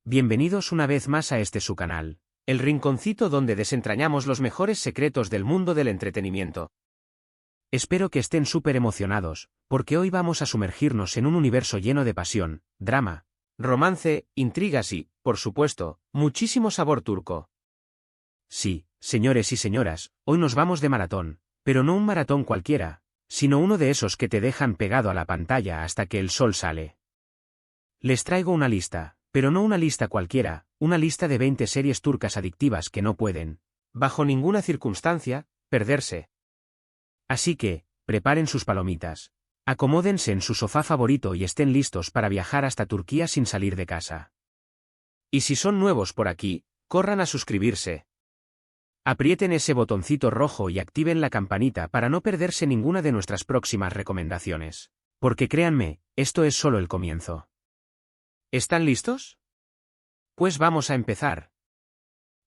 Bienvenidos una vez más a este su canal, el rinconcito donde desentrañamos los mejores secretos del mundo del entretenimiento. Espero que estén súper emocionados, porque hoy vamos a sumergirnos en un universo lleno de pasión, drama, romance, intrigas y, por supuesto, muchísimo sabor turco. Sí, señores y señoras, hoy nos vamos de maratón, pero no un maratón cualquiera, sino uno de esos que te dejan pegado a la pantalla hasta que el sol sale. Les traigo una lista. Pero no una lista cualquiera, una lista de 20 series turcas adictivas que no pueden, bajo ninguna circunstancia, perderse. Así que, preparen sus palomitas, acomódense en su sofá favorito y estén listos para viajar hasta Turquía sin salir de casa. Y si son nuevos por aquí, corran a suscribirse. Aprieten ese botoncito rojo y activen la campanita para no perderse ninguna de nuestras próximas recomendaciones. Porque créanme, esto es solo el comienzo. ¿Están listos? Pues vamos a empezar.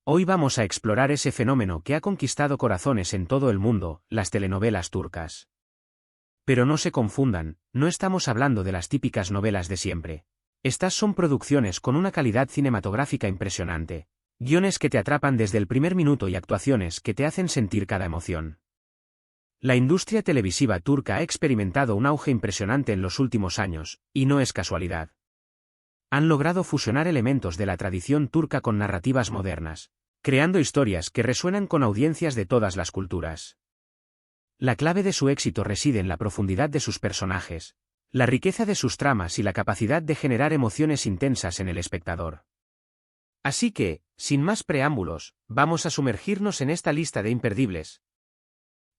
Hoy vamos a explorar ese fenómeno que ha conquistado corazones en todo el mundo, las telenovelas turcas. Pero no se confundan, no estamos hablando de las típicas novelas de siempre. Estas son producciones con una calidad cinematográfica impresionante, guiones que te atrapan desde el primer minuto y actuaciones que te hacen sentir cada emoción. La industria televisiva turca ha experimentado un auge impresionante en los últimos años, y no es casualidad. Han logrado fusionar elementos de la tradición turca con narrativas modernas, creando historias que resuenan con audiencias de todas las culturas. La clave de su éxito reside en la profundidad de sus personajes, la riqueza de sus tramas y la capacidad de generar emociones intensas en el espectador. Así que, sin más preámbulos, vamos a sumergirnos en esta lista de imperdibles.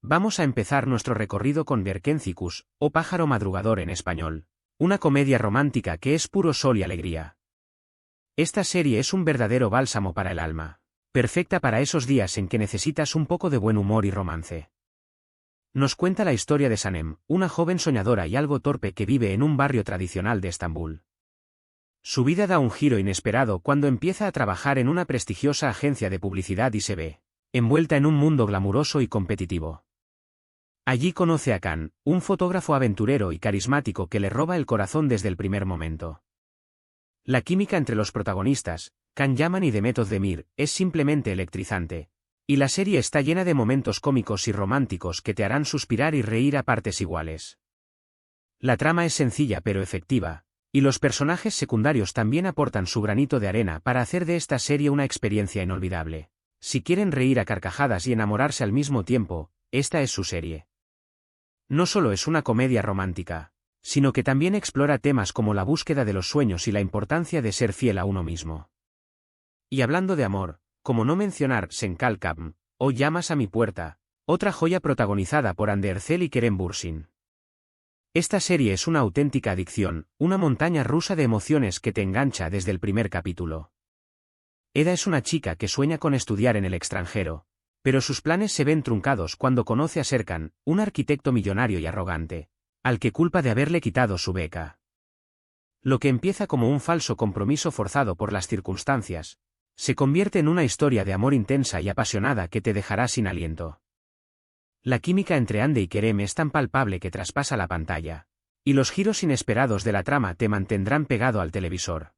Vamos a empezar nuestro recorrido con Berkencikus, o Pájaro Madrugador en español. Una comedia romántica que es puro sol y alegría. Esta serie es un verdadero bálsamo para el alma, perfecta para esos días en que necesitas un poco de buen humor y romance. Nos cuenta la historia de Sanem, una joven soñadora y algo torpe que vive en un barrio tradicional de Estambul. Su vida da un giro inesperado cuando empieza a trabajar en una prestigiosa agencia de publicidad y se ve envuelta en un mundo glamuroso y competitivo. Allí conoce a Can, un fotógrafo aventurero y carismático que le roba el corazón desde el primer momento. La química entre los protagonistas, Can Yaman y Demet Özdemir, es simplemente electrizante, y la serie está llena de momentos cómicos y románticos que te harán suspirar y reír a partes iguales. La trama es sencilla pero efectiva, y los personajes secundarios también aportan su granito de arena para hacer de esta serie una experiencia inolvidable. Si quieren reír a carcajadas y enamorarse al mismo tiempo, esta es su serie. No solo es una comedia romántica, sino que también explora temas como la búsqueda de los sueños y la importancia de ser fiel a uno mismo. Y hablando de amor, como no mencionar Sen Kalkam, o Llamas a mi puerta, otra joya protagonizada por Hande Erçel y Kerem Bürsin. Esta serie es una auténtica adicción, una montaña rusa de emociones que te engancha desde el primer capítulo. Eda es una chica que sueña con estudiar en el extranjero, pero sus planes se ven truncados cuando conoce a Serkan, un arquitecto millonario y arrogante, al que culpa de haberle quitado su beca. Lo que empieza como un falso compromiso forzado por las circunstancias, se convierte en una historia de amor intensa y apasionada que te dejará sin aliento. La química entre Hande y Kerem es tan palpable que traspasa la pantalla, y los giros inesperados de la trama te mantendrán pegado al televisor.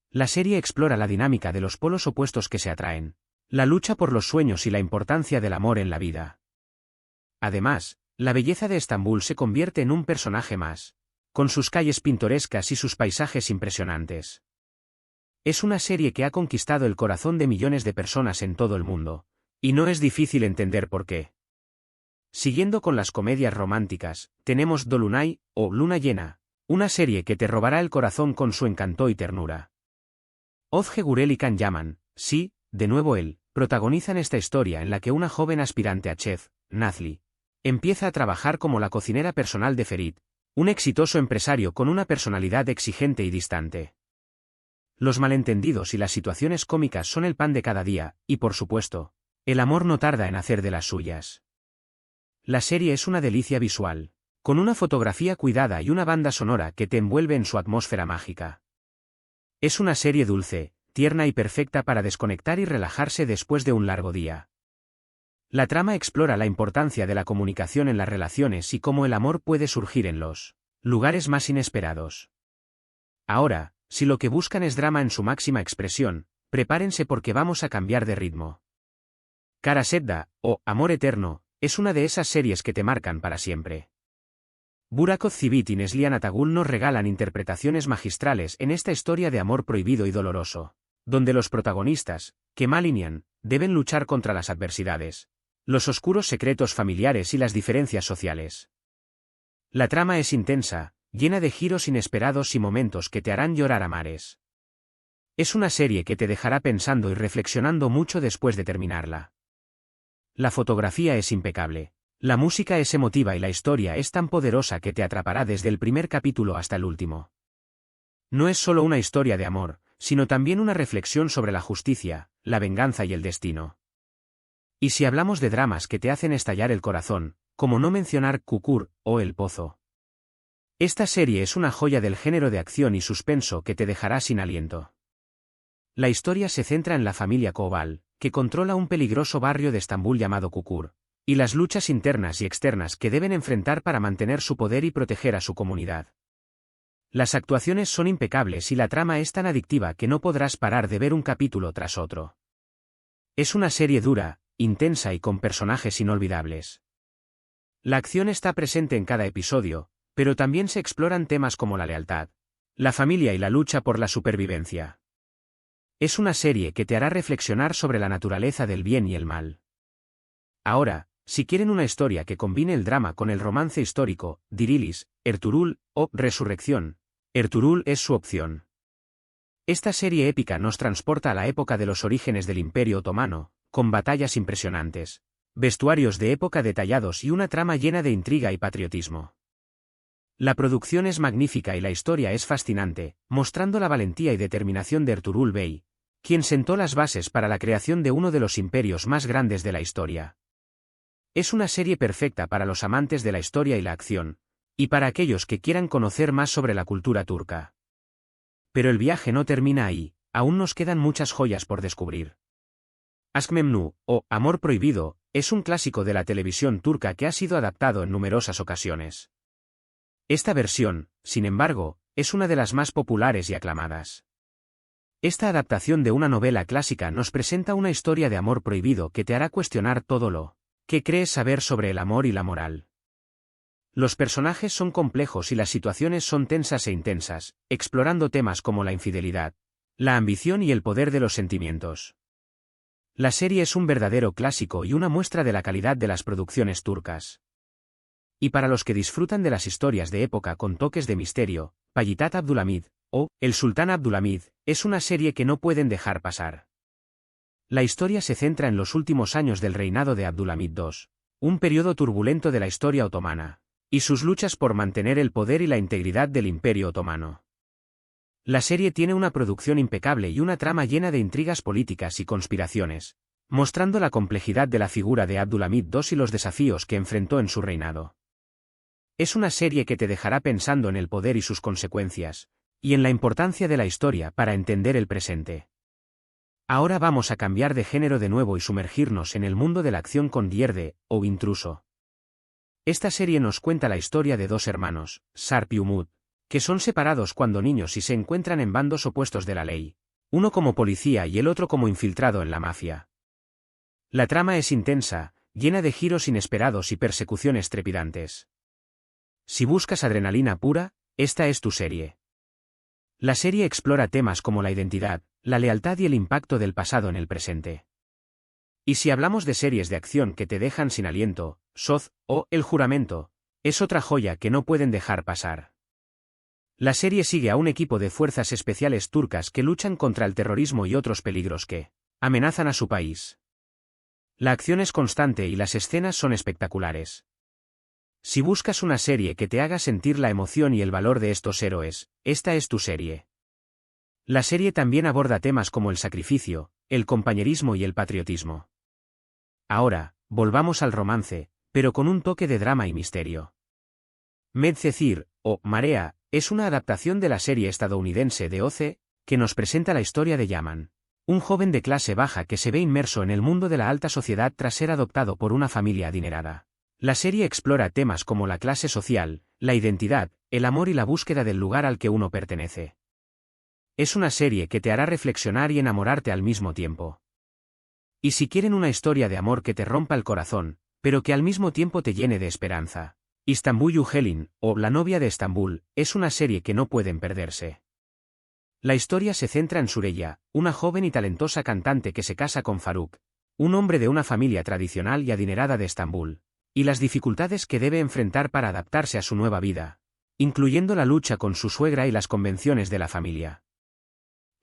La serie explora la dinámica de los polos opuestos que se atraen, la lucha por los sueños y la importancia del amor en la vida. Además, la belleza de Estambul se convierte en un personaje más, con sus calles pintorescas y sus paisajes impresionantes. Es una serie que ha conquistado el corazón de millones de personas en todo el mundo, y no es difícil entender por qué. Siguiendo con las comedias románticas, tenemos Dolunay, o Luna Llena, una serie que te robará el corazón con su encanto y ternura. Özge Gürel y Can Yaman, sí, de nuevo él, protagonizan esta historia en la que una joven aspirante a chef, Nazli, empieza a trabajar como la cocinera personal de Ferit, un exitoso empresario con una personalidad exigente y distante. Los malentendidos y las situaciones cómicas son el pan de cada día, y por supuesto, el amor no tarda en hacer de las suyas. La serie es una delicia visual, con una fotografía cuidada y una banda sonora que te envuelve en su atmósfera mágica. Es una serie dulce, tierna y perfecta para desconectar y relajarse después de un largo día. La trama explora la importancia de la comunicación en las relaciones y cómo el amor puede surgir en los lugares más inesperados. Ahora, Si lo que buscan es drama en su máxima expresión, prepárense porque vamos a cambiar de ritmo. Kara-Sedda, o Amor Eterno, es una de esas series que te marcan para siempre. Burak Özçivit y Neslihan Atagul nos regalan interpretaciones magistrales en esta historia de amor prohibido y doloroso, donde los protagonistas, Kemal y Nihan, deben luchar contra las adversidades, los oscuros secretos familiares y las diferencias sociales. La trama es intensa, llena de giros inesperados y momentos que te harán llorar a mares. Es una serie que te dejará pensando y reflexionando mucho después de terminarla. La fotografía es impecable. La música es emotiva y la historia es tan poderosa que te atrapará desde el primer capítulo hasta el último. No es solo una historia de amor, sino también una reflexión sobre la justicia, la venganza y el destino. Y si hablamos de dramas que te hacen estallar el corazón, como no mencionar Kukur o El Pozo. Esta serie es una joya del género de acción y suspenso que te dejará sin aliento. La historia se centra en la familia Koval, que controla un peligroso barrio de Estambul llamado Kukur, y las luchas internas y externas que deben enfrentar para mantener su poder y proteger a su comunidad. Las actuaciones son impecables y la trama es tan adictiva que no podrás parar de ver un capítulo tras otro. Es una serie dura, intensa y con personajes inolvidables. La acción está presente en cada episodio, pero también se exploran temas como la lealtad, la familia y la lucha por la supervivencia. Es una serie que te hará reflexionar sobre la naturaleza del bien y el mal. Ahora, si quieren una historia que combine el drama con el romance histórico, Dirilis, Ertuğrul, o Resurrección, Ertuğrul es su opción. Esta serie épica nos transporta a la época de los orígenes del Imperio Otomano, con batallas impresionantes, vestuarios de época detallados y una trama llena de intriga y patriotismo. La producción es magnífica y la historia es fascinante, mostrando la valentía y determinación de Ertuğrul Bey, quien sentó las bases para la creación de uno de los imperios más grandes de la historia. Es una serie perfecta para los amantes de la historia y la acción, y para aquellos que quieran conocer más sobre la cultura turca. Pero el viaje no termina ahí, aún nos quedan muchas joyas por descubrir. Aşk Memnu, o Amor Prohibido, es un clásico de la televisión turca que ha sido adaptado en numerosas ocasiones. Esta versión, sin embargo, es una de las más populares y aclamadas. Esta adaptación de una novela clásica nos presenta una historia de amor prohibido que te hará cuestionar todo lo que crees saber sobre el amor y la moral. Los personajes son complejos y las situaciones son tensas e intensas, explorando temas como la infidelidad, la ambición y el poder de los sentimientos. La serie es un verdadero clásico y una muestra de la calidad de las producciones turcas. Y para los que disfrutan de las historias de época con toques de misterio, Payitat Abdülhamid, o El Sultán Abdülhamid, es una serie que no pueden dejar pasar. La historia se centra en los últimos años del reinado de Abdülhamid II, un periodo turbulento de la historia otomana, y sus luchas por mantener el poder y la integridad del Imperio Otomano. La serie tiene una producción impecable y una trama llena de intrigas políticas y conspiraciones, mostrando la complejidad de la figura de Abdülhamid II y los desafíos que enfrentó en su reinado. Es una serie que te dejará pensando en el poder y sus consecuencias, y en la importancia de la historia para entender el presente. Ahora vamos a cambiar de género de nuevo y sumergirnos en el mundo de la acción con Dierde, o Intruso. Esta serie nos cuenta la historia de dos hermanos, Sarp y Umut, que son separados cuando niños y se encuentran en bandos opuestos de la ley, uno como policía y el otro como infiltrado en la mafia. La trama es intensa, llena de giros inesperados y persecuciones trepidantes. Si buscas adrenalina pura, esta es tu serie. La serie explora temas como la identidad, la lealtad y el impacto del pasado en el presente. Y si hablamos de series de acción que te dejan sin aliento, Soz, o El Juramento, es otra joya que no pueden dejar pasar. La serie sigue a un equipo de fuerzas especiales turcas que luchan contra el terrorismo y otros peligros que amenazan a su país. La acción es constante y las escenas son espectaculares. Si buscas una serie que te haga sentir la emoción y el valor de estos héroes, esta es tu serie. La serie también aborda temas como el sacrificio, el compañerismo y el patriotismo. Ahora, volvamos al romance, pero con un toque de drama y misterio. Medcezir, o Marea, es una adaptación de la serie estadounidense de OC, que nos presenta la historia de Yaman, un joven de clase baja que se ve inmerso en el mundo de la alta sociedad tras ser adoptado por una familia adinerada. La serie explora temas como la clase social, la identidad, el amor y la búsqueda del lugar al que uno pertenece. Es una serie que te hará reflexionar y enamorarte al mismo tiempo. Y si quieren una historia de amor que te rompa el corazón, pero que al mismo tiempo te llene de esperanza, Istanbul Yücelin, o La novia de Estambul, es una serie que no pueden perderse. La historia se centra en Süreyya, una joven y talentosa cantante que se casa con Faruk, un hombre de una familia tradicional y adinerada de Estambul, y las dificultades que debe enfrentar para adaptarse a su nueva vida, incluyendo la lucha con su suegra y las convenciones de la familia.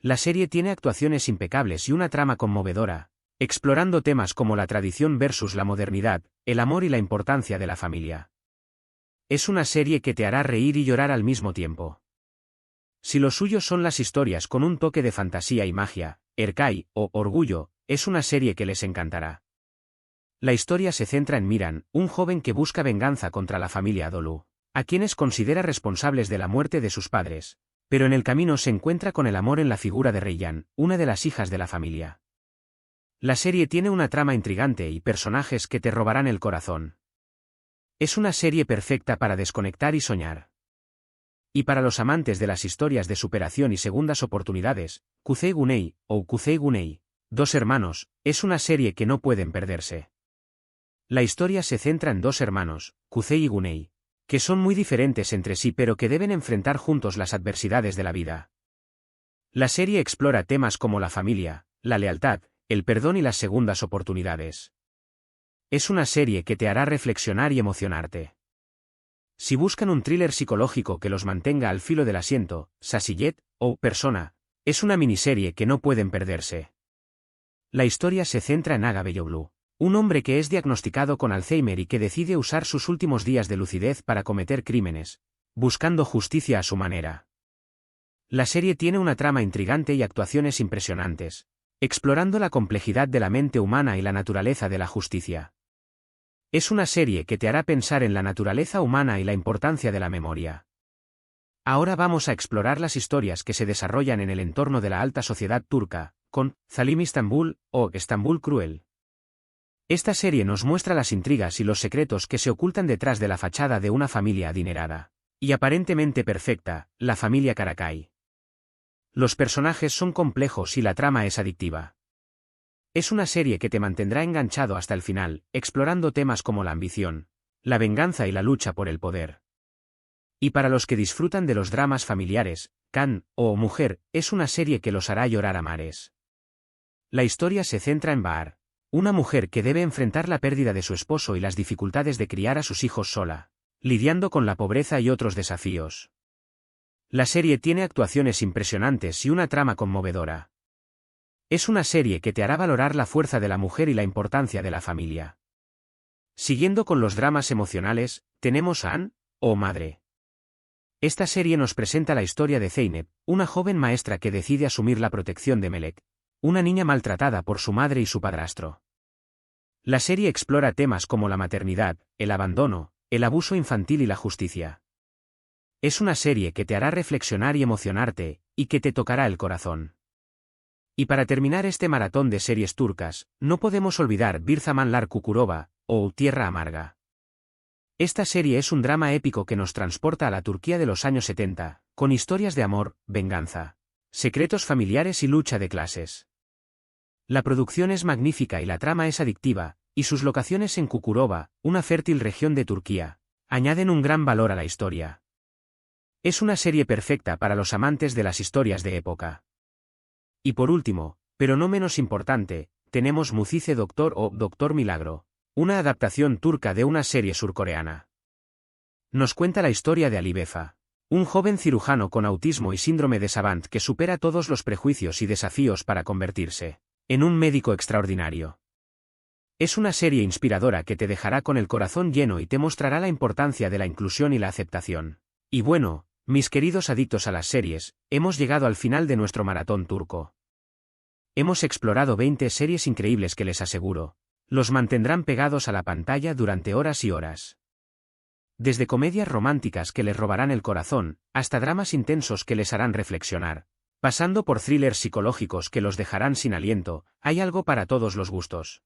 La serie tiene actuaciones impecables y una trama conmovedora, explorando temas como la tradición versus la modernidad, el amor y la importancia de la familia. Es una serie que te hará reír y llorar al mismo tiempo. Si lo suyo son las historias con un toque de fantasía y magia, Erkay, o Orgullo, es una serie que les encantará. La historia se centra en Miran, un joven que busca venganza contra la familia Dolu, a quienes considera responsables de la muerte de sus padres, pero en el camino se encuentra con el amor en la figura de Reyyan, una de las hijas de la familia. La serie tiene una trama intrigante y personajes que te robarán el corazón. Es una serie perfecta para desconectar y soñar. Y para los amantes de las historias de superación y segundas oportunidades, Kuzey Güney, o Kuzey Güney, Dos hermanos, es una serie que no pueden perderse. La historia se centra en dos hermanos, Kuzey y Güney, que son muy diferentes entre sí pero que deben enfrentar juntos las adversidades de la vida. La serie explora temas como la familia, la lealtad, el perdón y las segundas oportunidades. Es una serie que te hará reflexionar y emocionarte. Si buscan un thriller psicológico que los mantenga al filo del asiento, Sassillet, o Persona, es una miniserie que no pueden perderse. La historia se centra en Aga Beyoglu, un hombre que es diagnosticado con Alzheimer y que decide usar sus últimos días de lucidez para cometer crímenes, buscando justicia a su manera. La serie tiene una trama intrigante y actuaciones impresionantes, explorando la complejidad de la mente humana y la naturaleza de la justicia. Es una serie que te hará pensar en la naturaleza humana y la importancia de la memoria. Ahora vamos a explorar las historias que se desarrollan en el entorno de la alta sociedad turca, con Zalim Istanbul, o Estambul Cruel. Esta serie nos muestra las intrigas y los secretos que se ocultan detrás de la fachada de una familia adinerada y aparentemente perfecta, la familia Karakay. Los personajes son complejos y la trama es adictiva. Es una serie que te mantendrá enganchado hasta el final, explorando temas como la ambición, la venganza y la lucha por el poder. Y para los que disfrutan de los dramas familiares, Can, o Mujer, es una serie que los hará llorar a mares. La historia se centra en Bahar, una mujer que debe enfrentar la pérdida de su esposo y las dificultades de criar a sus hijos sola, lidiando con la pobreza y otros desafíos. La serie tiene actuaciones impresionantes y una trama conmovedora. Es una serie que te hará valorar la fuerza de la mujer y la importancia de la familia. Siguiendo con los dramas emocionales, tenemos a An, o Madre. Esta serie nos presenta la historia de Zeynep, una joven maestra que decide asumir la protección de Melek, una niña maltratada por su madre y su padrastro. La serie explora temas como la maternidad, el abandono, el abuso infantil y la justicia. Es una serie que te hará reflexionar y emocionarte, y que te tocará el corazón. Y para terminar este maratón de series turcas, no podemos olvidar Bir Zamanlar Kukurova, o Tierra Amarga. Esta serie es un drama épico que nos transporta a la Turquía de los años 70, con historias de amor, venganza, secretos familiares y lucha de clases. La producción es magnífica y la trama es adictiva, y sus locaciones en Kukurova, una fértil región de Turquía, añaden un gran valor a la historia. Es una serie perfecta para los amantes de las historias de época. Y por último, pero no menos importante, tenemos Mucize Doctor o Doctor Milagro, una adaptación turca de una serie surcoreana. Nos cuenta la historia de Ali Befa, un joven cirujano con autismo y síndrome de Savant que supera todos los prejuicios y desafíos para convertirse en un médico extraordinario. Es una serie inspiradora que te dejará con el corazón lleno y te mostrará la importancia de la inclusión y la aceptación. Y bueno, mis queridos adictos a las series, hemos llegado al final de nuestro maratón turco. Hemos explorado 20 series increíbles que les aseguro, los mantendrán pegados a la pantalla durante horas y horas. Desde comedias románticas que les robarán el corazón, hasta dramas intensos que les harán reflexionar, pasando por thrillers psicológicos que los dejarán sin aliento, hay algo para todos los gustos.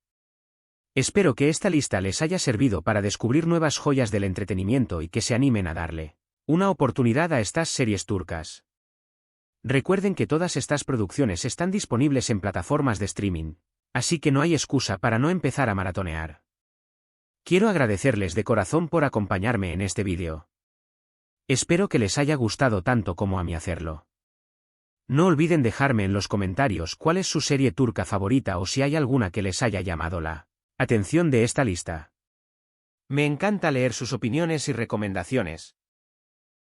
Espero que esta lista les haya servido para descubrir nuevas joyas del entretenimiento y que se animen a darle una oportunidad a estas series turcas. Recuerden que todas estas producciones están disponibles en plataformas de streaming, así que no hay excusa para no empezar a maratonear. Quiero agradecerles de corazón por acompañarme en este vídeo. Espero que les haya gustado tanto como a mí hacerlo. No olviden dejarme en los comentarios cuál es su serie turca favorita o si hay alguna que les haya llamado la atención de esta lista. Me encanta leer sus opiniones y recomendaciones.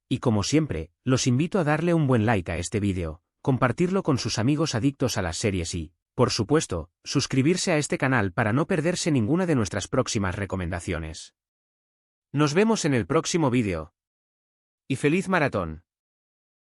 Y como siempre, los invito a darle un buen like a este vídeo, compartirlo con sus amigos adictos a las series y, por supuesto, suscribirse a este canal para no perderse ninguna de nuestras próximas recomendaciones. Nos vemos en el próximo vídeo. Y feliz maratón.